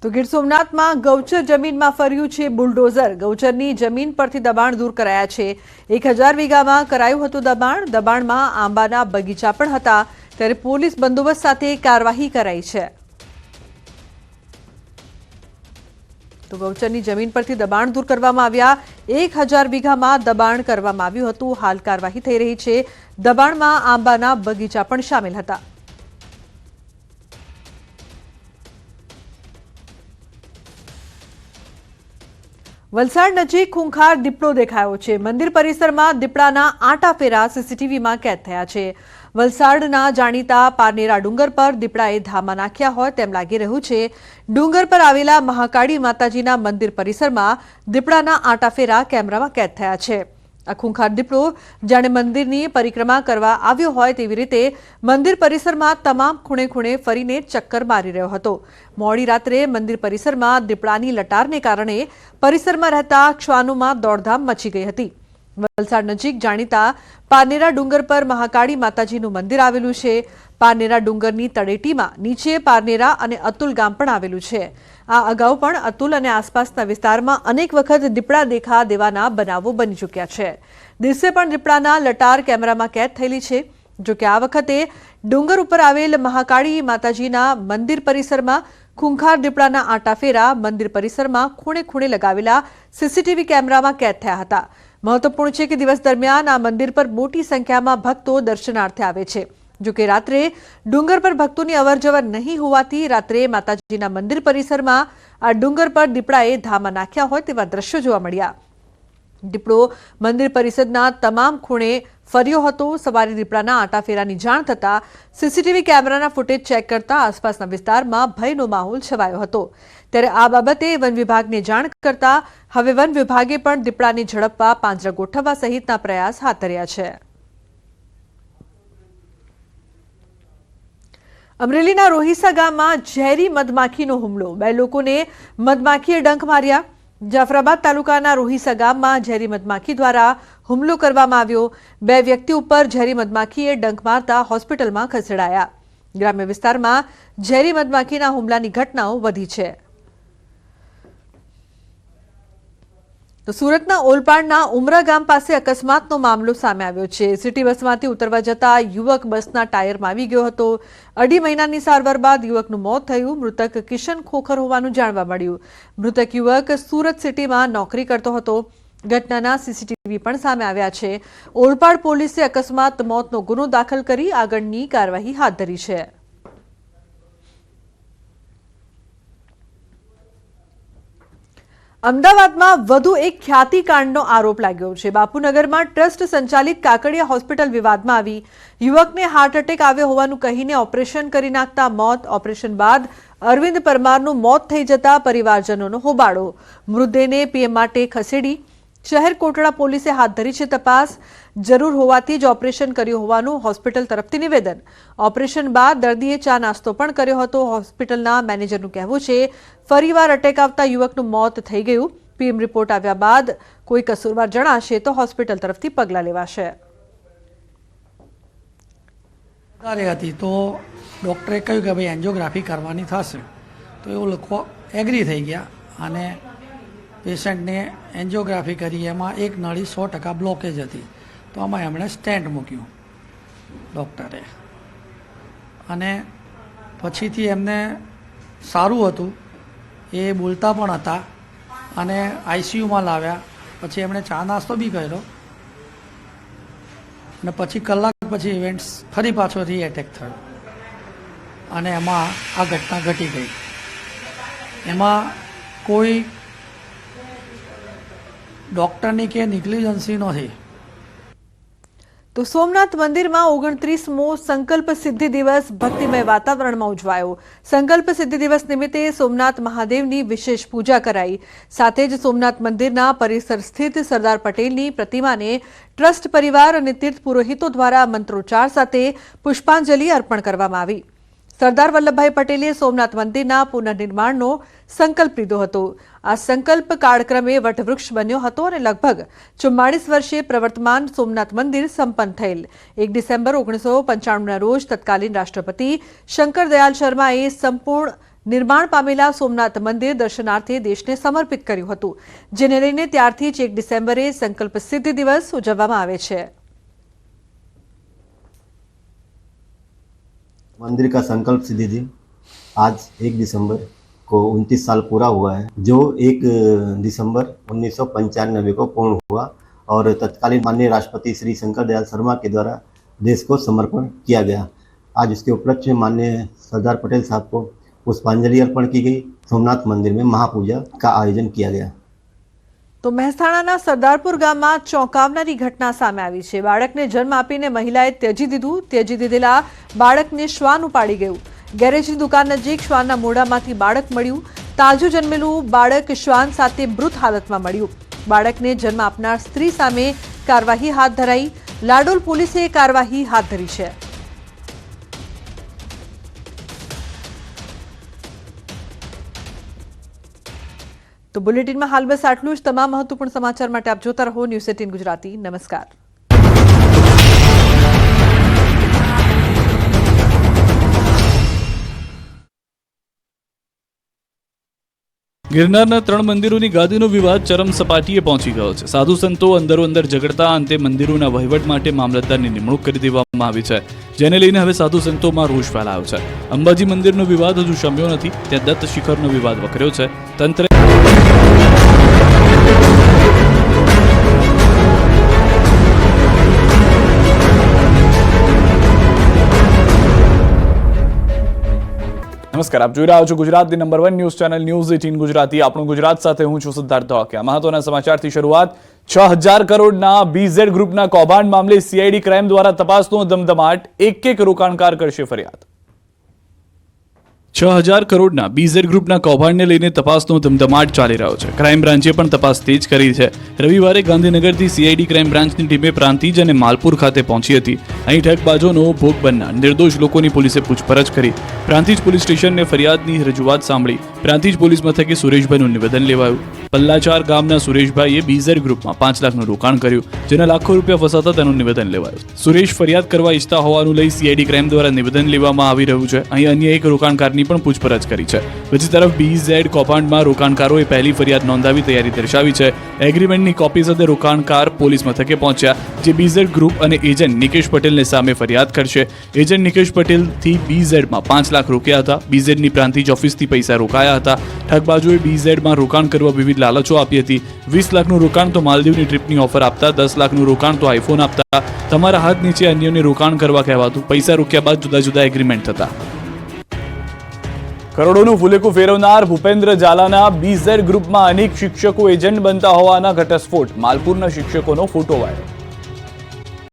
તો ગીર સોમનાથમાં ગૌચર જમીનમાં ફર્યું છે બુલડોઝર। ગૌચરની જમીન પરથી દબાણ દૂર કરાયા છે। 1000 વીઘામાં કરાયું હતું દબાણ। દબાણમાં આંબાના બગીચા પણ હતા, ત્યારે પોલીસ બંદોબસ્ત સાથે કાર્યવાહી કરાઈ છે। તો ગૌચરની જમીન પરથી દબાણ દૂર કરવામાં આવ્યા। 1000 વીઘામાં દબાણ કરવામાં આવ્યું હતું। હાલ કાર્યવાહી થઈ રહી છે। દબાણમાં આંબાના બગીચા પણ શામેલ હતા। વલસાડ નજીક ખૂંખાર દીપડો દેખાયો છે। મંદિર પરિસરમાં દીપડાના આંટાફેરા સીસીટીવીમાં કેદ થયા છે। વલસાડના જાણીતા પારનેરા ડુંગર પર દીપડાએ ધામા નાખ્યા હોય તેમ લાગી રહ્યું છે। ડુંગર પર આવેલા મહાકાળી માતાજીના મંદિર પરિસરમાં દીપડાના આંટાફેરા કેમેરામાં કેદ થયા છે। આ ખૂંખાર દીપડો જાણે મંદિરની પરિક્રમા કરવા આવ્યો હોય તેવી રીતે મંદિર પરિસરમાં તમામ ખૂણે ખૂણે ફરીને ચક્કર મારી રહ્યો હતો। મોડી રાત્રે મંદિર પરિસરમાં દીપડાની લટારને કારણે પરિસરમાં રહેતા શ્વાનોમાં દોડધામ મચી ગઈ હતી। વલસાડ નજીક જાણીતા પારનેરા ડુંગર પર મહાકાળી માતાજીનું મંદિર આવેલું છે। પારનેરા ડુંગરની તળેટીમાં નીચે પારનેરા અને અતુલ ગામ પણ આવેલું છે। આ અગાઉ પણ અતુલ અને આસપાસના વિસ્તારમાં અનેક વખત દીપડા દેખા દેવાના બનાવો બની ચૂક્યા છે। દિવસે પણ દીપડાના લટાર કેમેરામાં કેદ થયેલી છે। જોકે આ વખતે ડુંગર ઉપર આવેલ મહાકાળી માતાજીના મંદિર પરિસરમાં ખૂંખાર દીપડાના આંટાફેરા મંદિર પરિસરમાં ખૂણે ખૂણે લગાવેલા સીસીટીવી કેમેરામાં કેદ થયા હતા। મહત્વપૂર્ણ છે કે દિવસ દરમિયાન આ મંદિર પર મોટી સંખ્યામાં ભક્તો દર્શનાર્થે આવે છે। જોકે રાત્રે ડુંગર પર ભક્તોની અવરજવર નહીં હોવાથી રાત્રે માતાજીના મંદિર પરિસરમાં આ ડુંગર પર દીપડાએ ધામા નાખ્યા હોય તેવા દ્રશ્યો જોવા મળ્યા। દીપડો મંદિર પરિસરના તમામ ખૂણે ફર્યો હતો। સવારે દીપડાના આંટાફેરાની જાણ થતાં સીસીટીવી કેમેરાના ફૂટેજ ચેક કરતા આસપાસના વિસ્તારમાં ભયનો માહોલ છવાયો હતો। ત્યારે આ બાબતે વન વિભાગને જાણ કરતા હવે વન વિભાગે પણ દીપડાને ઝડપવા પાંજરા ગોઠવવા સહિતના પ્રયાસ હાથ ધર્યા છે। અમરેલીના રોહિસા ગામમાં ઝેરી મધમાખીનો હુમલો। 2 લોકોને મધમાખીએ ડંખ માર્યા। જાફરાબાદ તાલુકાના રોહિસા ગામમાં ઝેરી મધમાખી દ્વારા હુમલો કરવામાં આવ્યો। 2 વ્યક્તિ ઉપર ઝેરી મધમાખીએ ડંખ મારતા હોસ્પિટલમાં ખસેડાયા। ગ્રામ્ય વિસ્તારમાં ઝેરી મધમાખીના હુમલાની ઘટનાઓ વધી છે। તો સુરતના ઓલપાડના ઉમરા ગામ પાસે અકસ્માતનો મામલો સામે આવ્યો છે। સિટી બસમાંથી ઉતરવા જતા યુવક બસના ટાયરમાં આવી ગયો હતો। 2.5 મહિનાની સારવાર બાદ યુવકનું મોત થયું। મૃતક કિશન ખોખર હોવાનું જાણવા મળ્યું। મૃતક યુવક સુરત સિટીમાં નોકરી કરતો હતો। ઘટનાના સીસીટીવી પણ સામે આવ્યા છે। ઓલપાડ પોલીસે અકસ્માત મોતનો ગુનો દાખલ કરી આગળની કાર્યવાહી હાથ ધરી છે। અમદાવાદમાં વધુ એક ખ્યાતિકાંડનો આરોપ લાગ્યો છે। બાપુનગરમાં ટ્રસ્ટ સંચાલિત કાકડિયા હોસ્પિટલ વિવાદમાં આવી। યુવકને હાર્ટ એટેક આવ્યો હોવાનું કહીને ઓપરેશન કરી નાખતા મોત। ઓપરેશન બાદ અરવિંદ પરમારનું મોત થઈ જતા પરિવારજનોનો હોબાળો। મૃતદેહને પીએમ માટે ખસેડી શહેર કોટડા પોલીસે હાથ ધરી છે તપાસ। જરૂર હોવાથી જ ઓપરેશન કર્યું હોવાનું હોસ્પિટલ તરફથી નિવેદન। ઓપરેશન બાદ દર્દીએ ચા નાસ્તો પણ કર્યો હતો। હોસ્પિટલના મેનેજરનું કહેવું છે ફરીવાર અટેક આવતા યુવકનું મોત થઈ ગયું। પીએમ રિપોર્ટ આવ્યા બાદ કોઈ કસૂરવાર જણાશે તો હોસ્પિટલ તરફથી પગલાં લેવાશે। તો ડૉક્ટરે કહ્યું કે ભાઈ એન્જિયોગ્રાફી કરવાની થશે, તો એવું લખો એગ્રી થઈ ગયા અને પેશન્ટને એન્જિયોગ્રાફી કરી। એમાં એક નળી 100% બ્લોકેજ હતી, તો આમાં એમણે સ્ટેન્ટ મૂક્યું ડૉક્ટરે, અને પછીથી એમને સારું હતું, એ બોલતા પણ હતા અને આઈસીયુમાં લાવ્યા। પછી એમણે ચા નાસ્તો બી કર્યો અને પછી કલાક પછી ઇવેન્ટ્સ ફરી પાછો એટેક થયો અને એમાં આ ઘટના ઘટી ગઈ। એમાં કોઈ ડૉક્ટરની કે નેગ્લિજન્સી નથી। તો સોમનાથ મંદિરમાં 29મો સંકલ્પ સિદ્ધિ દિવસ ભક્તિમય વાતાવરણમાં ઉજવાયો। સંકલ્પ સિદ્ધિ દિવસ નિમિત્તે સોમનાથ મહાદેવની વિશેષ પૂજા કરાઈ। સાથે જ સોમનાથ મંદિરના પરિસર સ્થિત સરદાર પટેલની પ્રતિમાને ટ્રસ્ટ પરિવાર અને તીર્થ પુરોહિતો દ્વારા મંત્રોચ્ચાર સાથે પુષ્પાંજલિ અર્પણ કરવામાં આવી। સરદાર વલ્લભભાઈ પટેલે સોમનાથ મંદિરના પુનર્નિર્માણનો સંકલ્પ લીધો હતો। આ સંકલ્પ કાળક્રમે વટવૃક્ષ બન્યો હતો અને લગભગ 44 વર્ષે પ્રવર્તમાન સોમનાથ મંદિર સંપન્ન થયેલ। 1 ડિસેમ્બર 1995ના રોજ તત્કાલીન રાષ્ટ્રપતિ શંકર દયાલ શર્માએ સંપૂર્ણ નિર્માણ પામેલા સોમનાથ મંદિર દર્શનાર્થે દેશને સમર્પિત કર્યું હતું, જેને લઈને ત્યારથી જ 1 ડિસેમ્બરે સંકલ્પ સિદ્ધિ દિવસ ઉજવવામાં આવે છે। मंदिर का संकल्प सिद्धि दिन आज 1 दिसंबर को 29 साल पूरा हुआ है, जो 1 दिसंबर 1995 को पूर्ण हुआ और तत्कालीन माननीय राष्ट्रपति श्री शंकर दयाल शर्मा के द्वारा देश को समर्पण किया गया। आज उसके उपलक्ष्य में माननीय सरदार पटेल साहब को पुष्पांजलि अर्पण की गई। सोमनाथ मंदिर में महापूजा का आयोजन किया गया। તો મહેસાણાના સરદારપુર ગામમાં ચોંકાવનારી ઘટના સામે આવી છે। બાળકને જન્મ આપીને મહિલાએ ત્યજી દીધેલા બાળકને શ્વાન ઉપાડી ગયું। ગેરેજની દુકાન નજીક શ્વાનના મોઢામાંથી બાળક મળ્યું। તાજું જન્મેલું બાળક શ્વાન સાથે મૃત હાલતમાં મળ્યું। બાળકને જન્મ આપનાર સ્ત્રી સામે કાર્યવાહી હાથ ધરાઈ। લાડોલ પોલીસે કાર્યવાહી હાથ ધરી છે। તો બુલેટિનમાં હાલ બસ આટલું જ। તમામ મહત્વપૂર્ણ સમાચાર માટે આપ જોતા રહો ન્યૂઝ 18 ગુજરાતી। નમસ્કાર। ગિરનારના 3 મંદિરોની ગાદીનો વિવાદ ચરમ સપાટીએ પહોંચી ગયો છે। સાધુ સંતો અંદરો અંદર ઝઘડતા અંતે મંદિરોના વહીવટ માટે મામલતદારની નિમણૂક કરી દેવામાં આવી છે, જેને લઈને હવે સાધુ સંતોમાં રોષ ફેલાયો છે। અંબાજી મંદિરનો વિવાદ હજુ શમ્યો નથી, ત્યાં દત્ત શિખરનો વિવાદ વકર્યો છે। તંત્રે નમસ્કાર, આપ જોઈ રહ્યા છો ગુજરાતની number 1 news channel news 18 Gujarati. આપણું ગુજરાત સાથે હું છું સિદ્ધાર્થ ધોળકિયા। મહત્વના સમાચારથી શરૂઆત। 6000 કરોડના બીઝેડ ગ્રુપના કૌભાંડ મામલે સીઆઈડી ક્રાઇમ દ્વારા તપાસનો ધમધમાટ। એક રોકાણકાર કરશે ફરિયાદ। 6000 કરોડના બીઝેડ ગ્રુપના કૌભાંડને લઈને તપાસનો ધમધમાટ ચાલી રહ્યો છે। ક્રાઇમ બ્રાન્ચે પણ તપાસ તેજ કરી છે। રવિવારે ગાંધીનગરથી સીઆઈડી ક્રાઇમ બ્રાન્ચની ટીમે પ્રાંતિજ અને માલપુર ખાતે પહોંચી હતી। અહીં ઠગબાજોનો ભોગ બનનાર નિર્દોષ લોકોની પોલીસે પૂછપરછ કરી। પ્રાંતિજ પોલીસ સ્ટેશનને ફરિયાદની રજૂઆત સાંભળી। પ્રાંતિજ પોલીસ મથકે સુરેશભાઈનું નિવેદન લેવાયું। પલ્લાચાર ગામના સુરેશભાઈએ બીઝેડ ગ્રુપમાં 5 લાખનું રોકાણ કર્યું, જેના લાખો રૂપિયા ફસાતા તેનું નિવેદન લેવાયું। સુરેશ ફરિયાદ કરવા ઈચ્છતા હોવાનું લઈ સીઆઈડી ક્રાઇમ દ્વારા નિવેદન લેવામાં આવી રહ્યું છે। અહીં અન્ય એક રોકાણકારની પણ પૂછપરછ કરી છે। બીજી તરફ બીઝેડ કૌભાંડમાં રોકાણકારોએ પહેલી ફરિયાદ નોંધાવી તૈયારી દર્શાવી છે। એગ્રીમેન્ટની કોપી સાથે રોકાણકાર પોલીસ મથકે પહોંચ્યા, જે બીઝેડ ગ્રુપ અને એજન્ટ નિકેશ પટેલને સામે ફરિયાદ કરશે। એજન્ટ નિકેશ પટેલથી બીઝેડમાં 5 લાખ રોક્યા હતા। બીઝેડની પ્રાંતિજ ઓફિસથી પૈસા રોકાયા હતા। ઠગબાજોએ બીઝેડમાં રોકાણ કરવા વિવિધ લાલચો આપી હતી। 20 લાખનું રોકાણ તો માલદીવની ટ્રીપની ઓફર આપતા, 10 લાખનું રોકાણ તો આઈફોન આપતા, તમારા હાથ નીચે અન્યોને રોકાણ કરવા કહેવાતું। પૈસા રોક્યા બાદ જુદા જુદા એગ્રીમેન્ટ થતા। કરોડોનું ફુલેકું ફેરવનાર ભૂપેન્દ્ર ઝાલાના બીઝેડ ગ્રુપમાં અનેક શિક્ષકો એજન્ટ બનતા હોવાના ઘટસ્ફોટ। માલપુરના શિક્ષકોનો ફોટો વાયરલ।